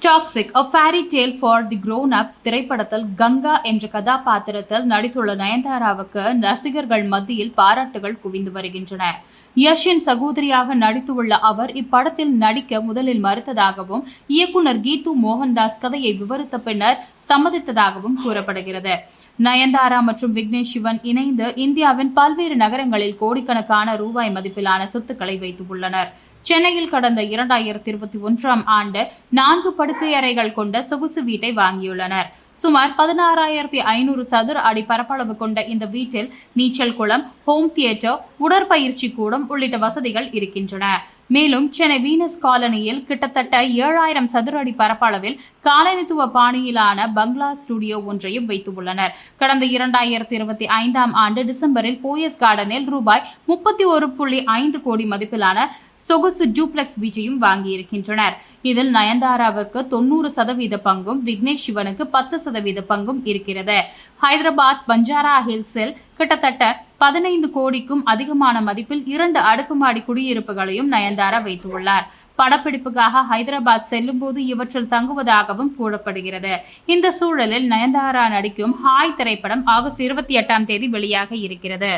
Toxic A Fairy Tale for the Grown-Ups திரைப்படத்தில் கங்கா என்ற கதாபாத்திரத்தில் நடித்துள்ள நயன்தாராவுக்கு ரசிகர்கள் மத்தியில் பாராட்டுகள் குவிந்து வருகின்றன. யஷின் சகோதரியாக நடித்துள்ள அவர் இப்படத்தில் நடிக்க முதலில் மறுத்ததாகவும் இயக்குனர் கீது மோகன்தாஸ் கதையை விவரித்த பின்னர் சம்மதித்ததாகவும் கூறப்படுகிறது. நயன்தாரா மற்றும் விக்னேஷ் சிவன் இணைந்து இந்தியாவின் பல்வேறு நகரங்களில் கோடிக்கணக்கான ரூபாய் மதிப்பிலான சொத்துக்களை வைத்துள்ளனர். சென்னையில் கடந்த 2021ஆம் ஆண்டு 4 படுக்கை அறைகள் கொண்ட சொகுசு வீட்டை வாங்கியுள்ளனர். சுமார் 16,500 சதுர அடி பரப்பளவு கொண்ட இந்த வீட்டில் நீச்சல் குளம், ஹோம் தியேட்டர், உடற்பயிற்சி கூடம் உள்ளிட்ட வசதிகள் இருக்கின்றன. மேலும் சென்னை வீனஸ் காலனியில் கிட்டத்தட்ட 7,000 சதுர அடி பரப்பளவில் காலனித்துவ பாணியிலான பங்களா ஸ்டுடியோ ஒன்றையும் வைத்துள்ளனர். கடந்த 2025ஆம் ஆண்டு டிசம்பரில் போயஸ் கார்டனில் ரூபாய் 31.5 கோடி மதிப்பிலான சொகுசு டூப்ளெக்ஸ் வீட்டையும் வாங்கியிருக்கின்றனர். இதில் நயன்தாராவிற்கு 90% பங்கும், விக்னேஷ் சிவனுக்கு 10% பங்கும் இருக்கிறது. ஹைதராபாத் பஞ்சாரா ஹில்ஸில் கிட்டத்தட்ட 15 கோடிக்கும் அதிகமான மதிப்பில் 2 அடுக்குமாடி குடியிருப்புகளையும் நயன்தாரா வைத்துள்ளார். படப்பிடிப்புக்காக ஹைதராபாத் செல்லும் போது இவற்றில் தங்குவதாகவும் கூறப்படுகிறது. இந்த சூழலில் நயன்தாரா நடிக்கும் ஹாய் திரைப்படம் ஆகஸ்ட் 28ஆம் தேதி வெளியாக இருக்கிறது.